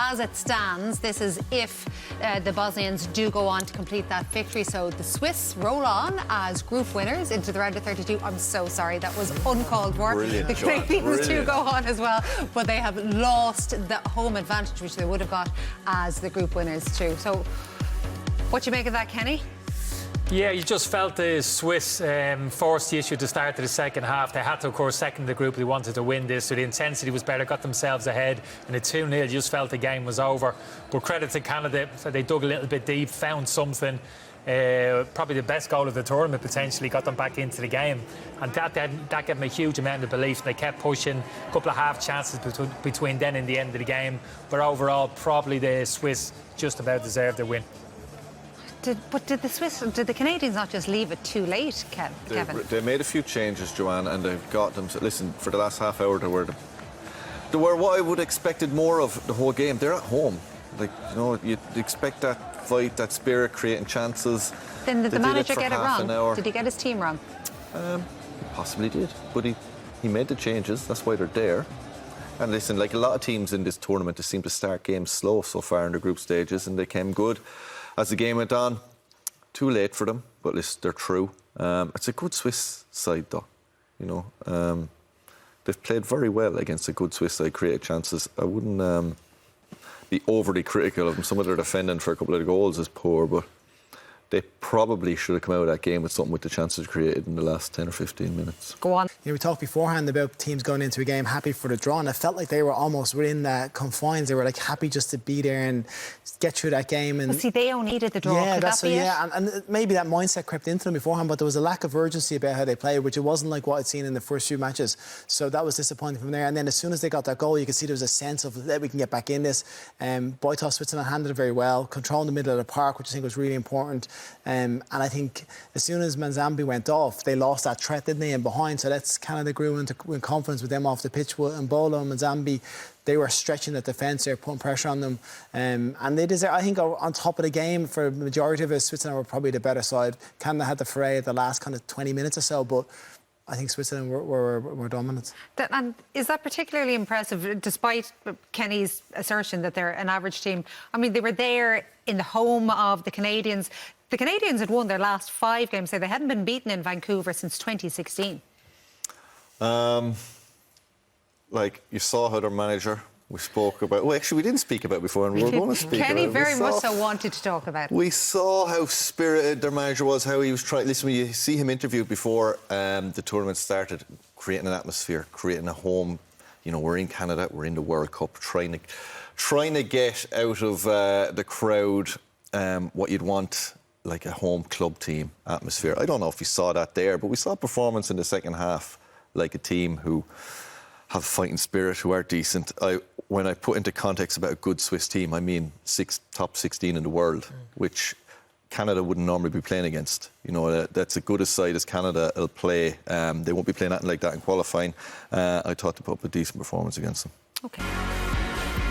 as it stands, this is if the Bosnians do go on to complete that victory. So the Swiss roll on as group winners into the round of 32. I'm so sorry, that was uncalled for. Brilliant, the Canadians do go on as well, but they have lost the home advantage, which they would have got as the group winners too. So what do you make of that, Kenny? Yeah, you just felt the Swiss forced the issue at the start of the second half. They had to, of course, second the group. They wanted to win this, so the intensity was better, got themselves ahead. And at 2-0, you just felt the game was over. But credit to Canada, so they dug a little bit deep, found something. Probably the best goal of the tournament, potentially, got them back into the game. And that gave them a huge amount of belief. They kept pushing, a couple of half chances between then and the end of the game. But overall, probably the Swiss just about deserved their win. Did the Canadians not just leave it too late, Kevin? They made a few changes, Joanne, and they've got them. So listen, for the last half hour, they were what I would have expected more of the whole game. They're at home. Like, you know, you'd expect that fight, that spirit, creating chances. Then did the manager get it wrong? Did he get his team wrong? He possibly did, but he made the changes. That's why they're there. And listen, like a lot of teams in this tournament, they seem to start games slow so far in the group stages, and they came good as the game went on. Too late for them, but listen, they're through. It's a good Swiss side, though. You know, they've played very well against a good Swiss side, created chances. I wouldn't be overly critical of them. Some of their defending for a couple of the goals is poor, but they probably should have come out of that game with something with the chances created in the last 10 or 15 minutes. Go on. You know, we talked beforehand about teams going into a game happy for the draw, and I felt like they were almost within the confines. They were like happy just to be there and get through that game. And well, see, they only needed the draw. Yeah, could that's that be it? Yeah, and maybe that mindset crept into them beforehand, but there was a lack of urgency about how they played, which it wasn't like what I'd seen in the first few matches. So that was disappointing from there. And then as soon as they got that goal, you could see there was a sense of that we can get back in this. Boytoff Switzerland handled it very well, controlling the middle of the park, which I think was really important. And I think as soon as Manzambi went off, they lost that threat, didn't they, in behind. So that's Canada grew into confidence with them off the pitch. And Bolo and Manzambi, they were stretching the defence there, putting pressure on them. And they deserve, I think, on top of the game, for the majority of it, Switzerland were probably the better side. Canada had the fray at the last kind of 20 minutes or so, but I think Switzerland were dominant. And is that particularly impressive, despite Kenny's assertion that they're an average team? I mean, they were there in the home of the Canadians. The Canadians had won their last 5 games. So they hadn't been beaten in Vancouver since 2016. Like, you saw how their manager, we spoke about... Well, actually, we didn't speak about it before, and we were going to speak Kenny about it. very much so wanted to talk about it. We saw how spirited their manager was, how he was trying... Listen, when you see him interviewed before the tournament started, creating an atmosphere, creating a home. You know, we're in Canada, we're in the World Cup, trying to get out of the crowd what you'd want, like a home club team atmosphere. I don't know if we saw that there, but we saw a performance in the second half, like a team who have fighting spirit, who are decent. When I put into context about a good Swiss team, I mean top 16 in the world, which Canada wouldn't normally be playing against. You know, that's as good a side as Canada will play. They won't be playing anything like that in qualifying. I thought they put up a decent performance against them. OK.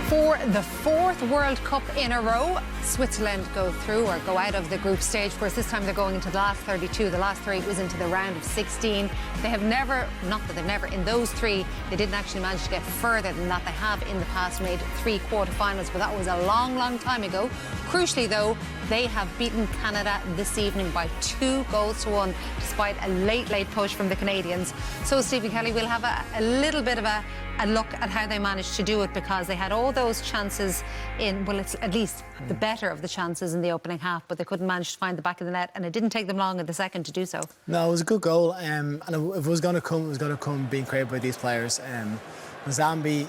For the 4th World Cup in a row, Switzerland go through or go out of the group stage. Of course, this time they're going into the last 32. The last 3 was into the round of 16. They have never, not that they've never, in those 3, they didn't actually manage to get further than that. They have in the past made 3 quarterfinals, but that was a long, long time ago. Crucially, though, they have beaten Canada this evening by 2-1, despite a late push from the Canadians. So, Stephen Kelly, we'll have a little bit of a look at how they managed to do it, because they had all those chances in, well, it's at least the better of the chances in the opening half, but they couldn't manage to find the back of the net, and it didn't take them long in the second to do so. No, it was a good goal, and if it was going to come, it was going to come being created by these players. Zambi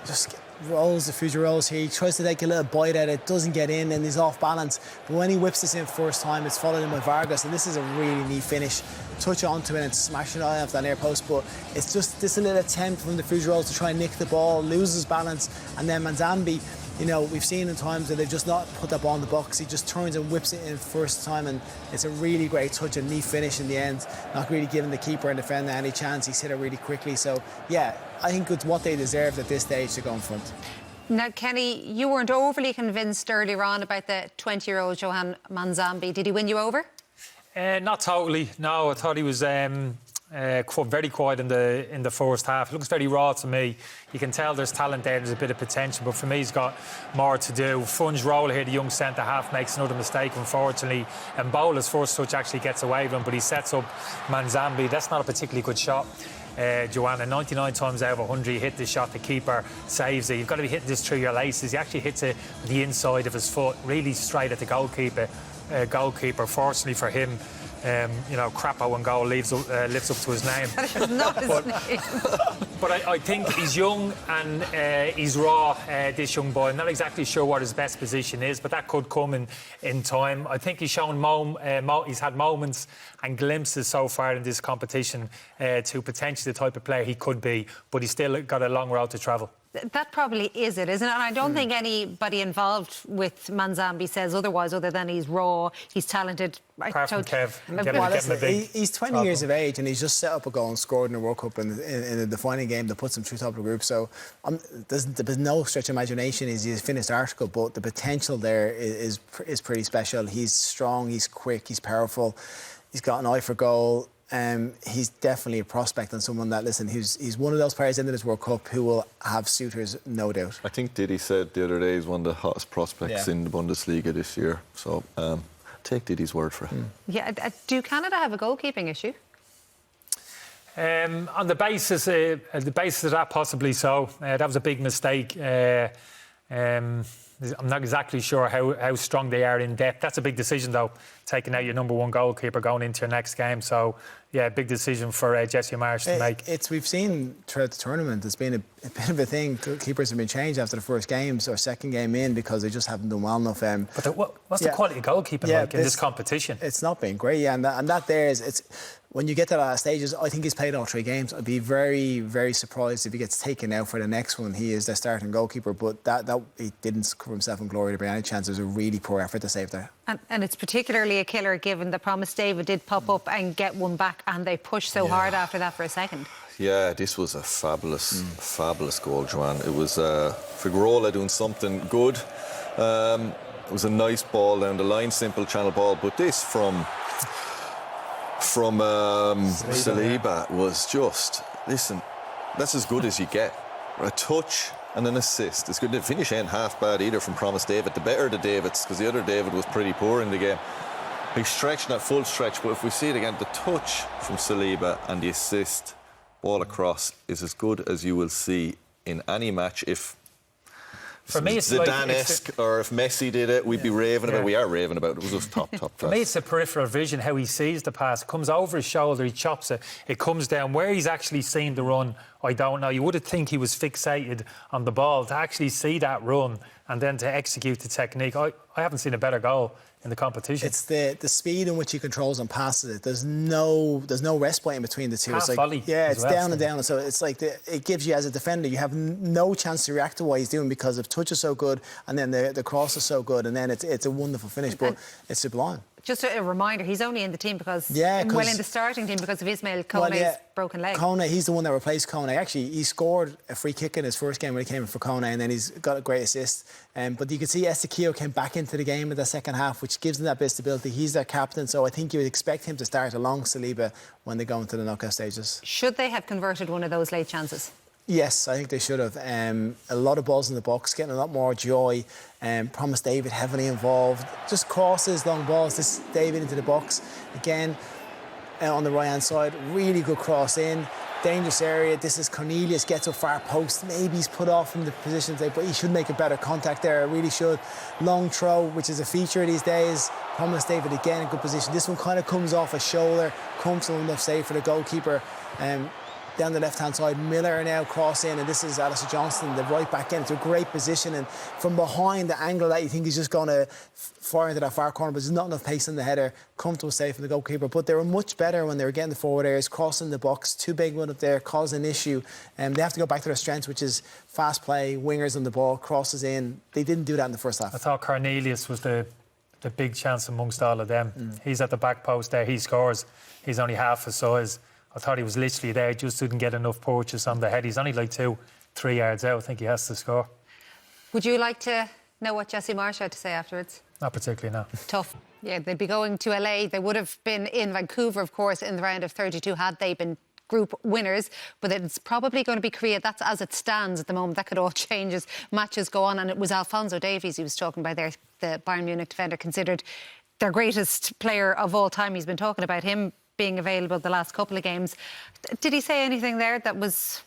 just rolls, the future rolls here. He tries to take a little bite at it, doesn't get in, and he's off balance. But when he whips this in first time, it's followed in by Vargas, and this is a really neat finish. Touch onto it and smash it off that near post, but it's just this little attempt from the future rolls to try and nick the ball, loses balance, and then Manzambi, you know, we've seen in times that they've just not put that ball in the box. He just turns and whips it in first time, and it's a really great touch and neat finish in the end. Not really giving the keeper and defender any chance. He's hit it really quickly. So, yeah, I think it's what they deserved at this stage to go in front. Now, Kenny, you weren't overly convinced earlier on about the 20-year-old Johan Manzambi. Did he win you over? Not totally, no. I thought he was very quiet in the first half. It looks very raw to me. You can tell there's talent there, there's a bit of potential, but for me he's got more to do. Funge Roller here, the young centre-half, makes another mistake, unfortunately. And Bola's first touch actually gets away with him, but he sets up Manzambi. That's not a particularly good shot. Joanna, 99 times out of 100 you hit this shot, the keeper saves it. You've got to be hitting this through your laces. He actually hits it with the inside of his foot, really straight at the goalkeeper. Fortunately for him, Crapo and goal lives up to his name. But I think he's young and he's raw, this young boy. I'm not exactly sure what his best position is, but that could come in time. I think he's shown he's had moments and glimpses so far in this competition to potentially the type of player he could be, but he's still got a long road to travel. That probably is it, isn't it? And I don't think anybody involved with Manzambi says otherwise, other than he's raw, he's talented. Apart from Kev. He's 20 years of age and he's just set up a goal and scored in the World Cup in a defining game that puts him through top of the group. So there's no stretch of imagination. He's a finished article, but the potential there is pretty special. He's strong, he's quick, he's powerful, he's got an eye for goal. He's definitely a prospect and someone that, listen, he's one of those players into this World Cup who will have suitors, no doubt. I think Didi said the other day he's one of the hottest prospects in the Bundesliga this year. So take Didi's word for it. Yeah, do Canada have a goalkeeping issue? On the basis of that, possibly so. That was a big mistake. I'm not exactly sure how strong they are in depth. That's a big decision, though, taking out your number one goalkeeper going into your next game. So, yeah, big decision for Jesse Marsh to make. We've seen throughout the tournament, it's been a bit of a thing. Keepers have been changed after the first games or second game in because they just haven't done well enough. But what's the quality of goalkeeping like in this competition? It's not been great, and that there is... When you get to that stages, I think he's played all three games. I'd be very, very surprised if he gets taken out for the next one. He is their starting goalkeeper, but that he didn't cover himself in glory to bring any chance. It was a really poor effort to save there. And it's particularly a killer given the promise David did pop up and get one back, and they pushed so hard after that for a second. Yeah, this was a fabulous goal, Joanne. It was Figueroa doing something good. It was a nice ball down the line, simple channel ball, but this from Saliba was just, listen, that's as good as you get. A touch and an assist. It's good. The finish ain't half bad either from Promise David. The better the Davids, because the other David was pretty poor in the game. Big stretch, not full stretch, but if we see it again, the touch from Saliba and the assist, ball across, is as good as you will see in any match. If for me, it's Zidane-esque, or if Messi did it, we'd be raving about it. We are raving about it. It was just top class. For me, it's a peripheral vision, how he sees the pass. It comes over his shoulder, he chops it, it comes down. Where he's actually seen the run, I don't know. You would think he was fixated on the ball. To actually see that run and then to execute the technique, I haven't seen a better goal in the competition. It's the speed in which he controls and passes it. There's no respite in between the two. Half it's like, volley it's down and down. So it's like it gives you, as a defender, you have no chance to react to what he's doing because the touch is so good and then the cross is so good and then it's a wonderful finish. But it's sublime. Just a reminder, he's only in the team because... in the starting team because of Ismail Kone's broken leg. Kone, he's the one that replaced Kone. Actually, he scored a free kick in his first game when he came in for Kone, and then he's got a great assist. But you could see Estequio came back into the game in the second half, which gives them that bit of stability. He's their captain, so I think you would expect him to start along Saliba when they go into the knockout stages. Should they have converted one of those late chances? Yes, I think they should have. A lot of balls in the box, getting a lot more joy. Promise David heavily involved. Just crosses, long balls. This David into the box. Again, on the right-hand side, really good cross in. Dangerous area. This is Cornelius, gets up far post. Maybe he's put off from the position today, but he should make a better contact there. Really should. Long throw, which is a feature these days. Promise David again in good position. This one kind of comes off a shoulder, comes enough save for the goalkeeper. Down the left-hand side, Miller now cross in, and this is Alistair Johnston, the right back end. It's a great position, and from behind the angle that you think he's just going to fire into that far corner, but there's not enough pace in the header, comfortable save from the goalkeeper. But they were much better when they were getting the forward areas, crossing the box, too big one up there, caused an issue. They have to go back to their strengths, which is fast play, wingers on the ball, crosses in. They didn't do that in the first half. I thought Cornelius was the big chance amongst all of them. He's at the back post there, he scores. He's only half his size. I thought he was literally there, just didn't get enough purchase on the head. He's only like 2-3 yards out. I think he has to score. Would you like to know what Jesse Marsh had to say afterwards? Not particularly, no. Tough. Yeah, they'd be going to LA. They would have been in Vancouver, of course, in the round of 32 had they been group winners, but it's probably going to be Korea. That's as it stands at the moment. That could all change as matches go on. And it was Alphonso Davies he was talking about there, the Bayern Munich defender, considered their greatest player of all time. He's been talking about him being available the last couple of games. Did he say anything there that was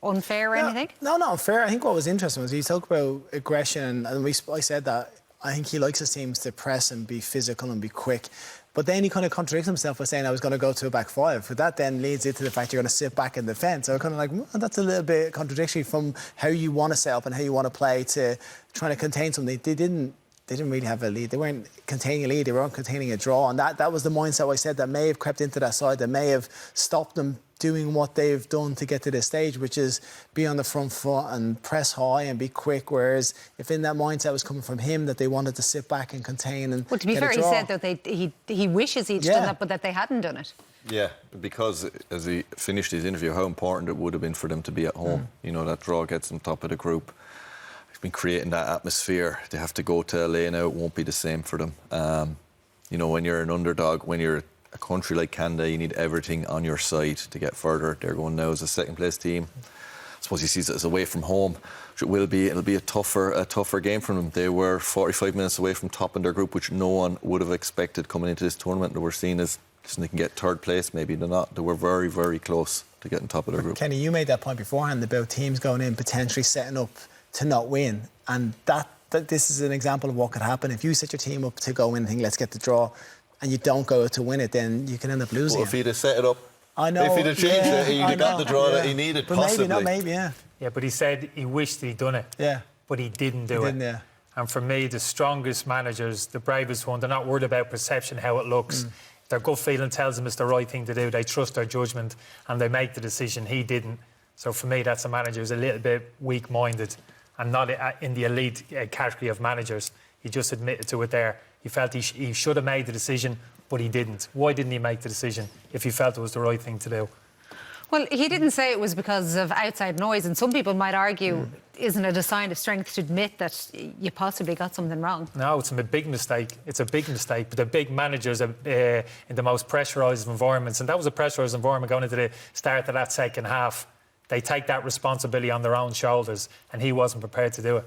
unfair or anything? No, not unfair. I think what was interesting was he talked about aggression, and I said that I think he likes his teams to press and be physical and be quick. But then he kind of contradicts himself by saying I was going to go to a back five. But that then leads into the fact you're going to sit back in defence. So I'm kind of like, that's a little bit contradictory from how you want to set up and how you want to play to trying to contain something. They didn't really have a lead. They weren't containing a lead. They weren't containing a draw. And that was the mindset I said that may have crept into that side, that may have stopped them doing what they've done to get to this stage, which is be on the front foot and press high and be quick. Whereas if in that mindset was coming from him that they wanted to sit back and contain and well, to be fair, he said that he wishes he'd done that, but that they hadn't done it. Yeah, because as he finished his interview, how important it would have been for them to be at home. You know, that draw gets them top of the group. He's been creating that atmosphere. They have to go to LA now. It won't be the same for them. You know, when you're an underdog, when you're a country like Canada, you need everything on your side to get further. They're going now as a second place team. I suppose he sees it as away from home. It'll be a tougher game for them. They were 45 minutes away from topping their group, which no one would have expected coming into this tournament. They were seen as, listen, they can get third place, maybe they're not. They were very, very close to getting top of their group. Kenny, you made that point beforehand about teams going in potentially setting up to not win, and that this is an example of what could happen if you set your team up to go in and think let's get the draw, and you don't go to win it, then you can end up losing. Well, if he'd have set it up, I know, if he'd have changed it, he'd have got the draw that he needed, but possibly. Maybe, yeah. Yeah, but he said he wished he'd done it. Yeah. But he didn't do it. Yeah. And for me, the strongest managers, the bravest one, they're not worried about perception, how it looks. If their gut feeling tells them it's the right thing to do, they trust their judgment and they make the decision. He didn't. So for me, that's a manager who's a little bit weak-minded and not in the elite category of managers. He just admitted to it there. He felt he should have made the decision, but he didn't. Why didn't he make the decision if he felt it was the right thing to do? Well, he didn't say it was because of outside noise, and some people might argue, isn't it a sign of strength to admit that you possibly got something wrong? No, it's a big mistake. It's a big mistake. But the big managers in the most pressurised environments, and that was a pressurised environment going into the start of that second half, they take that responsibility on their own shoulders, and he wasn't prepared to do it.